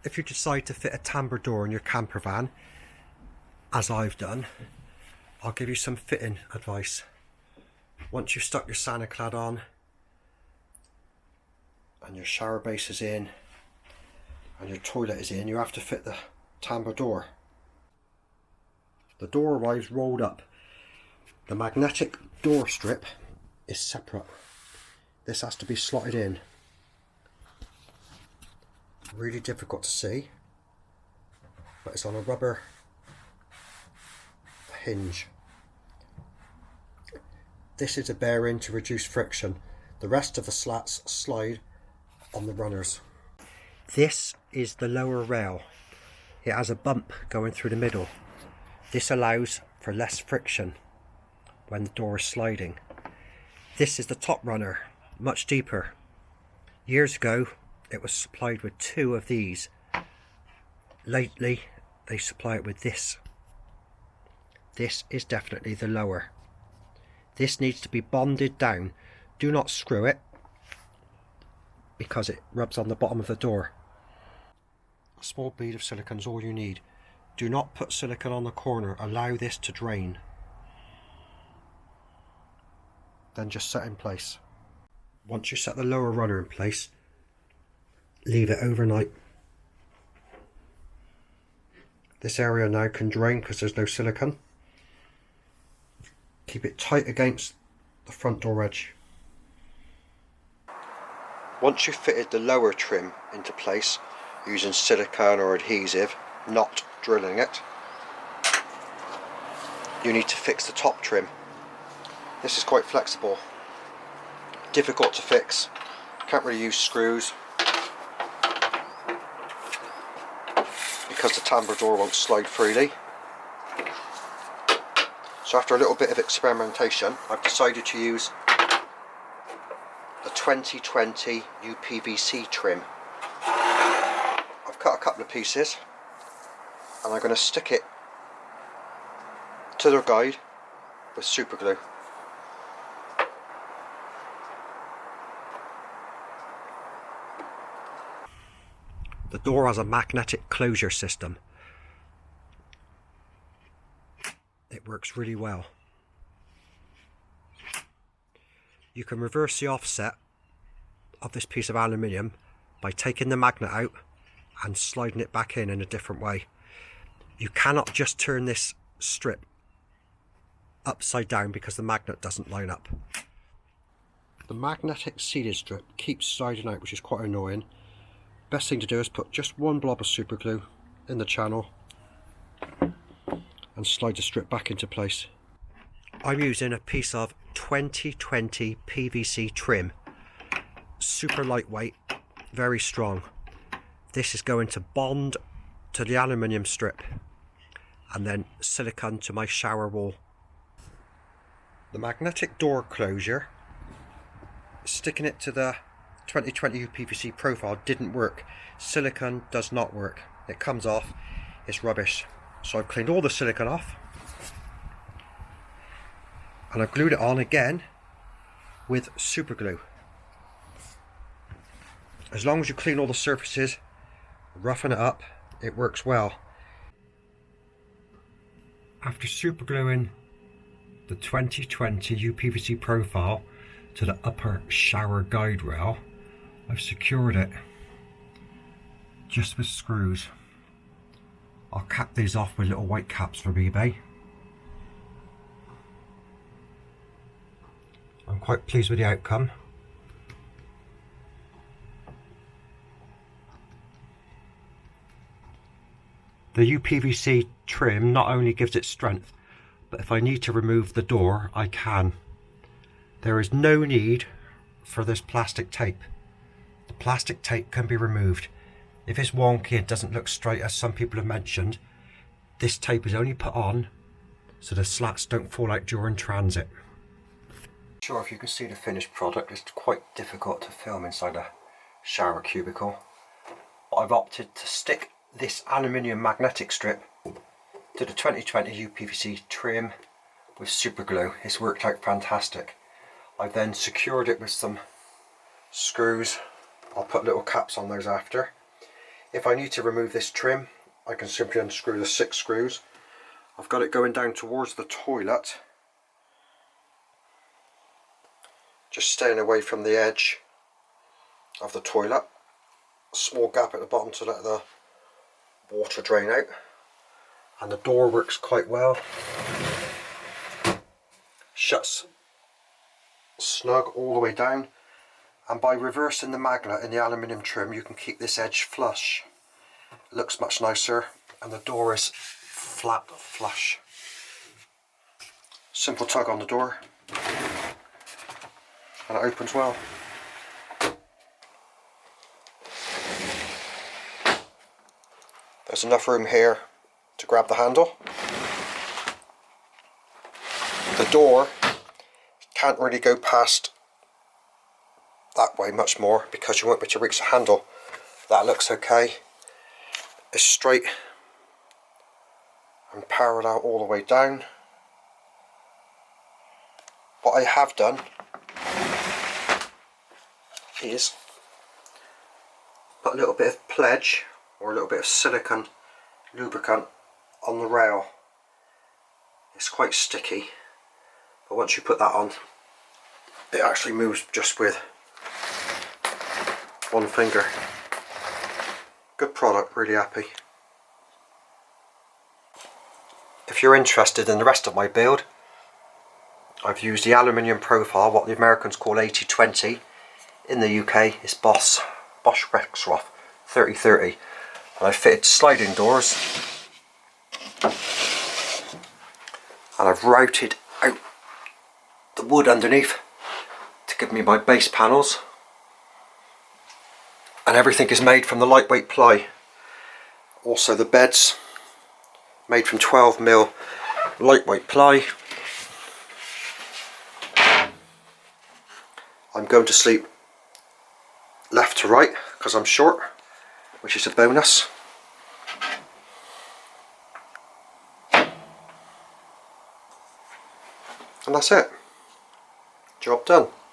if you decide to fit a Tambour door in your camper van, as I've done, I'll give you some fitting advice. Once you've stuck your Sanaclad on and your shower base is in and your toilet is in, you have to fit the Tambour door. The door arrives rolled up. The magnetic door strip is separate. This has to be slotted in. Really difficult to see, but it's on a rubber hinge. This is a bearing to reduce friction. The rest of the slats slide on the runners. This is the lower rail. It has a bump going through the middle. This allows for less friction when the door is sliding. This is the top runner, much deeper. Years ago it was supplied with 2 of these. Lately they supply it with this. This is definitely the lower. This needs to be bonded down. Do not screw it because it rubs on the bottom of the door. A small bead of silicone is all you need. Do not put silicone on the corner. Allow this to drain. Then just set in place. Once you set the lower runner in place, leave it overnight. This area now can drain because there's no silicone. Keep it tight against the front door edge. Once you've fitted the lower trim into place using silicone or adhesive, not drilling it, you need to fix the top trim. This is quite flexible, difficult to fix, can't really use screws because the Tambour door won't slide freely. So after a little bit of experimentation, I've decided to use the 2020 UPVC trim. I've cut a couple of pieces and I'm going to stick it to the guide with super glue. The door has a magnetic closure system. It works really well. You can reverse the offset of this piece of aluminium by taking the magnet out and sliding it back in a different way. You cannot just turn this strip upside down because the magnet doesn't line up. The magnetic seated strip keeps sliding out, which is quite annoying. Best thing to do is put just one blob of super glue in the channel and slide the strip back into place. I'm using a piece of 2020 PVC trim. Super lightweight, very strong. This is going to bond to the aluminium strip and then silicone to my shower wall. The magnetic door closure, sticking it to the 2020 UPVC profile didn't work. Silicone does not work. It comes off, it's rubbish. So I've cleaned all the silicone off and I've glued it on again with super glue. As long as you clean all the surfaces, roughen it up, it works well. After super gluing the 2020 UPVC profile to the upper shower guide rail, I've secured it just with screws. I'll cap these off with little white caps from eBay. I'm quite pleased with the outcome. The UPVC trim not only gives it strength, but if I need to remove the door, I can. There is no need for this plastic tape. The plastic tape can be removed. If it's wonky and doesn't look straight, as some people have mentioned, this tape is only put on so the slats don't fall out during transit. Sure, if you can see the finished product, it's quite difficult to film inside a shower cubicle. But I've opted to stick this aluminium magnetic strip to the 2020 UPVC trim with super glue. It's worked out fantastic. I've then secured it with some screws. I'll put little caps on those after. If I need to remove this trim, I can simply unscrew the 6 screws. I've got it going down towards the toilet, just staying away from the edge of the toilet. A small gap at the bottom to let the water drain out, and the door works quite well. Shuts snug all the way down, and by reversing the magnet in the aluminium trim you can keep this edge flush. It looks much nicer, and the door is flat flush. Simple tug on the door and it opens well. There's enough room here to grab the handle. The door can't really go past that way much more because you won't be able to reach the handle. That looks okay. It's straight and parallel all the way down. What I have done is put a little bit of pledge or a little bit of silicone lubricant on the rail. It's quite sticky, but once you put that on, it actually moves just with one finger. Good product, really happy. If you're interested in the rest of my build, I've used the aluminium profile, what the Americans call 80-20. In the UK it's Bosch Rexroth 30-30. And I've fitted sliding doors, and I've routed out the wood underneath to give me my base panels, and everything is made from the lightweight ply. Also the beds made from 12mm lightweight ply. I'm going to sleep left to right because I'm short, which is a bonus. And that's it. Job done.